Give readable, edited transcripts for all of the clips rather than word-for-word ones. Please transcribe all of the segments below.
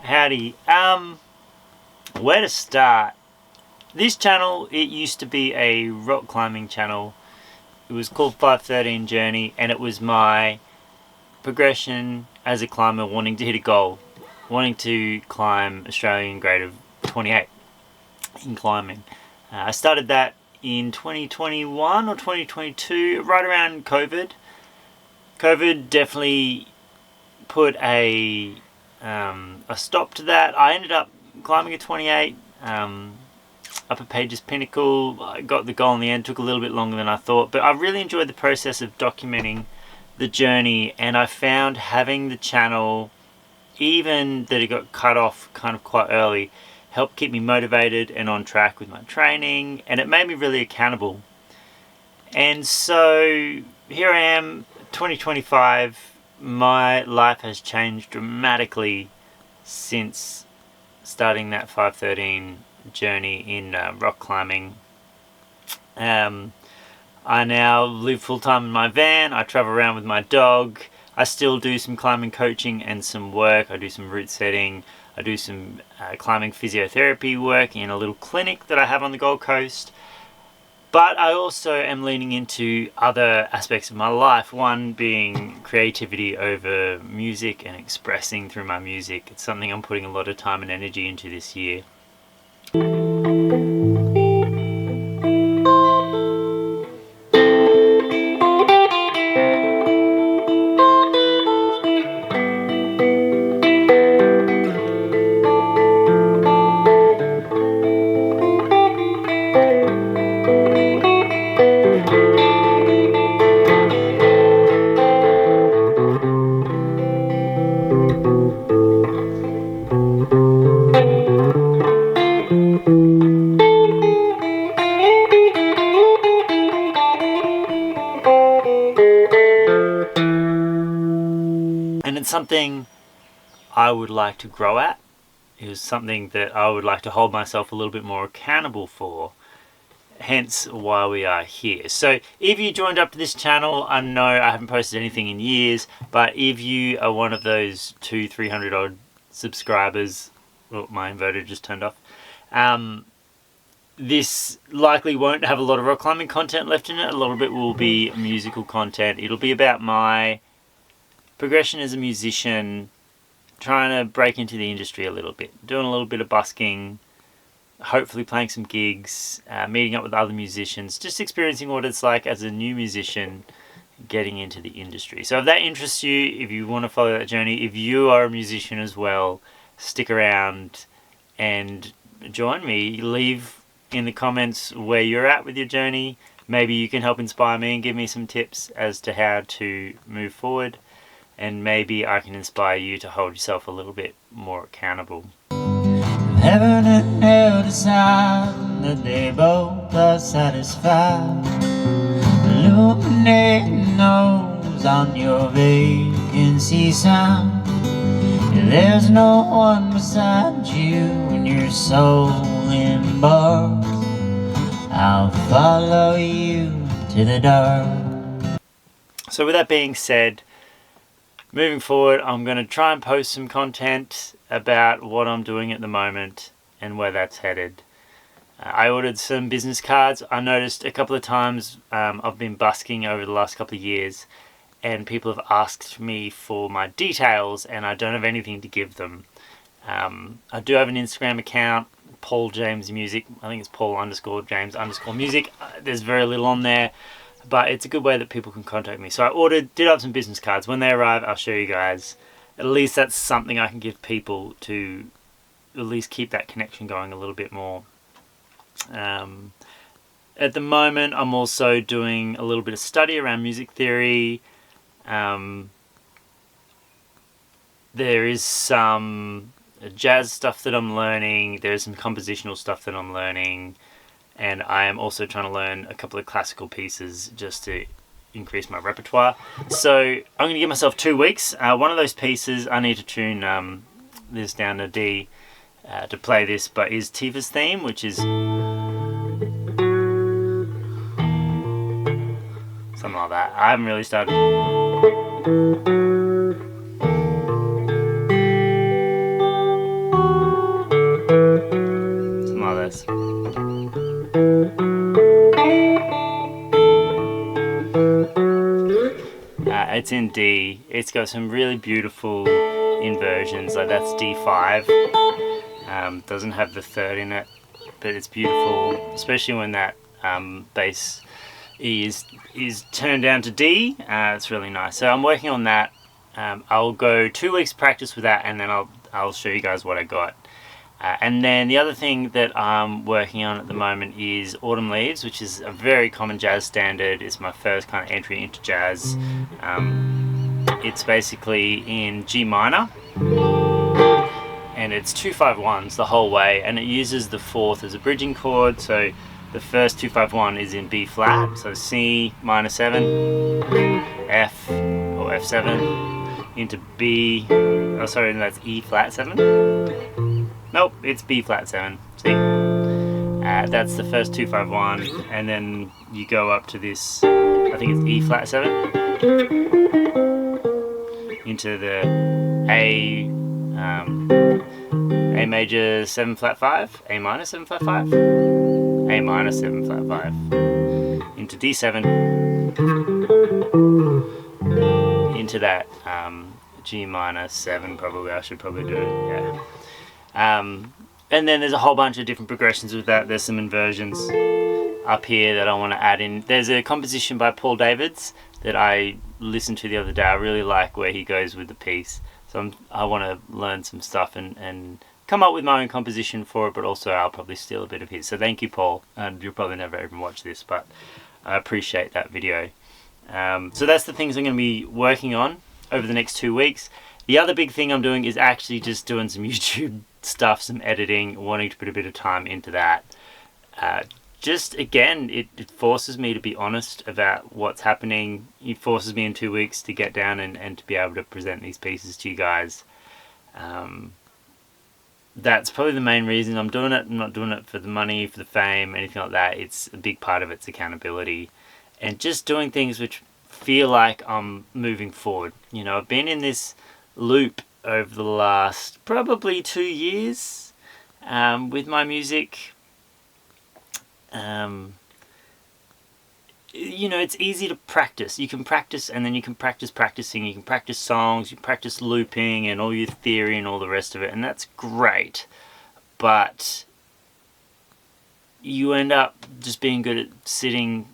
Howdy. Where to start? This channel, it used to be a rock climbing channel. It was called 513 Journey, and it was my progression as a climber, wanting to hit a goal, wanting to climb Australian grade of 28 in climbing. I started that in 2021 or 2022, right around COVID. COVID definitely put a stop to that. I ended up climbing a 28 up at Page's Pinnacle. I got the goal in the end. Took a little bit longer than I thought, but I really enjoyed the process of documenting the journey, and I found having the channel, even that it got cut off kind of quite early, helped keep me motivated and on track with my training, and it made me really accountable. And so here I am, 2025. My life has changed dramatically since starting that 513 journey in rock climbing. I now live full-time in my van. I travel around with my dog. I still do some climbing coaching and some work. I do some route setting. I do some climbing physiotherapy work in a little clinic that I have on the Gold Coast. But I also am leaning into other aspects of my life, one being creativity over music and expressing through my music. It's something I'm putting a lot of time and energy into this year. And it's something I would like to grow at. It was something that I would like to hold myself a little bit more accountable for. Hence why we are here. So if you joined up to this channel, I know I haven't posted anything in years, but if you are one of those 200-300 odd subscribers, well, my inverter just turned off, this likely won't have a lot of rock climbing content left in it. A lot of it will be musical content. It'll be about my progression as a musician, trying to break into the industry a little bit, doing a little bit of busking, hopefully playing some gigs, meeting up with other musicians, just experiencing what it's like as a new musician getting into the industry. So if that interests you, if you want to follow that journey, if you are a musician as well, stick around and join me. Leave in the comments where you're at with your journey. Maybe you can help inspire me and give me some tips as to how to move forward, and maybe I can inspire you to hold yourself a little bit more accountable. Heaven and hell decide that they both are satisfied. Illuminating those on your vacancy sign. If there's no one beside you and your soul embarks, I'll follow you to the dark. So with that being said, moving forward, I'm going to try and post some content about what I'm doing at the moment and where that's headed. I ordered some business cards. I noticed a couple of times I've been busking over the last couple of years, and people have asked me for my details and I don't have anything to give them. I do have an Instagram account, Paul James Music. I think it's Paul_James_music. There's very little on there, but it's a good way that people can contact me. So I did have some business cards. When they arrive, I'll show you guys. At least that's something I can give people to at least keep that connection going a little bit more. At the moment, I'm also doing a little bit of study around music theory. There is some jazz stuff that I'm learning. There's some compositional stuff that I'm learning. And I am also trying to learn a couple of classical pieces just to increase my repertoire. So I'm going to give myself 2 weeks. One of those pieces, I need to tune this down to D to play this, but is Tifa's theme, which is something like that. I haven't really started. It's in D. It's got some really beautiful inversions, like that's D5. Doesn't have the third in it, but it's beautiful, especially when that bass E is turned down to D. It's really nice. So I'm working on that. I'll go 2 weeks practice with that, and then I'll show you guys what I got. And then the other thing that I'm working on at the moment is Autumn Leaves, which is a very common jazz standard. It's my first kind of entry into jazz. It's basically in G minor, and it's 2-5-1s the whole way, and it uses the fourth as a bridging chord. So the first 2-5-1 is in B flat, so C minor 7, F or F7 into B. Oh, sorry, that's E flat 7. Nope, it's B flat 7. See? That's the first 2-5-1, and then you go up to this, I think it's E flat 7, into the A major 7 flat 5, A minor 7 flat 5, A minor 7 flat 5, into D7, into that G minor 7 probably. I should probably do it, yeah. And then there's a whole bunch of different progressions with that. There's some inversions up here that I want to add in. There's a composition by Paul Davids that I listened to the other day. I really like where he goes with the piece. So I want to learn some stuff and come up with my own composition for it, but also I'll probably steal a bit of his. So thank you, Paul. And you'll probably never even watch this, but I appreciate that video. So that's the things I'm going to be working on over the next 2 weeks. The other big thing I'm doing is actually just doing some YouTube stuff, some editing, wanting to put a bit of time into that. Just again, it forces me to be honest about what's happening. It forces me in 2 weeks to get down and to be able to present these pieces to you guys. That's probably the main reason I'm doing it. I'm not doing it for the money, for the fame, anything like that. It's a big part of it's accountability and just doing things which feel like I'm moving forward. You know, I've been in this loop over the last probably 2 years with my music. You know, it's easy to practice. You can practice, and then you can practice practicing. You can practice songs, you practice looping and all your theory and all the rest of it, and that's great. But you end up just being good at sitting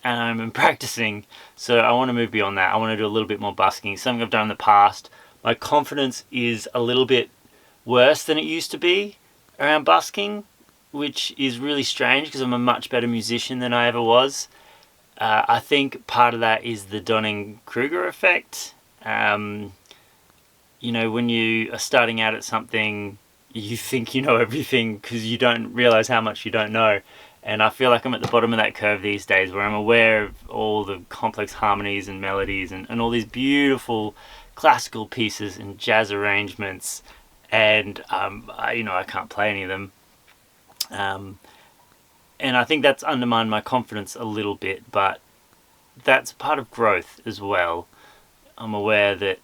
at home and practicing. So I want to move beyond that. I want to do a little bit more busking. Something I've done in the past. My confidence is a little bit worse than it used to be around busking, which is really strange because I'm a much better musician than I ever was. I think part of that is the Dunning-Kruger effect. You know, when you are starting out at something, you think you know everything because you don't realize how much you don't know. And I feel like I'm at the bottom of that curve these days, where I'm aware of all the complex harmonies and melodies and all these beautiful classical pieces and jazz arrangements, and I can't play any of them. And I think that's undermined my confidence a little bit, but that's part of growth as well. I'm aware that,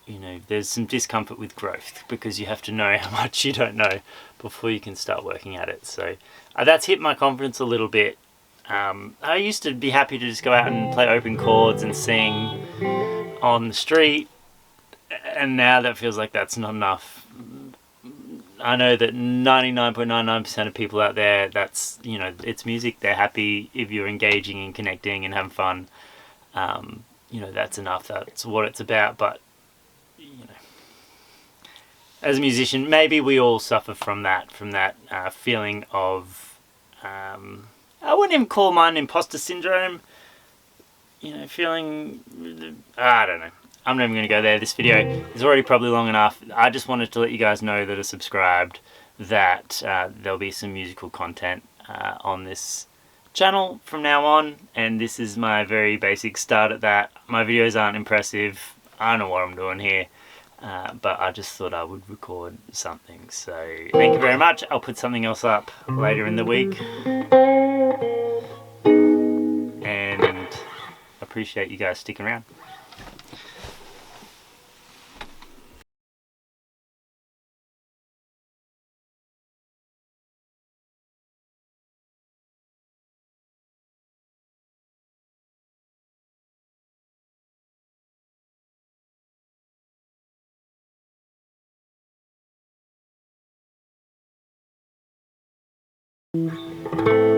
you know, there's some discomfort with growth because you have to know how much you don't know before you can start working at it. So that's hit my confidence a little bit. I used to be happy to just go out and play open chords and sing on the street, and now that feels like that's not enough. I know that 99.99% of people out there, that's, you know, it's music. They're happy if you're engaging and connecting and having fun. You know, that's enough. That's what it's about. But, you know, as a musician, maybe we all suffer from that feeling of, I wouldn't even call mine imposter syndrome. You know, feeling, I don't know. I'm not even going to go there. This video is already probably long enough. I just wanted to let you guys know that are subscribed that there'll be some musical content on this channel from now on, and this is my very basic start at that. My videos aren't impressive. I don't know what I'm doing here, but I just thought I would record something. So thank you very much. I'll put something else up later in the week, and appreciate you guys sticking around. you.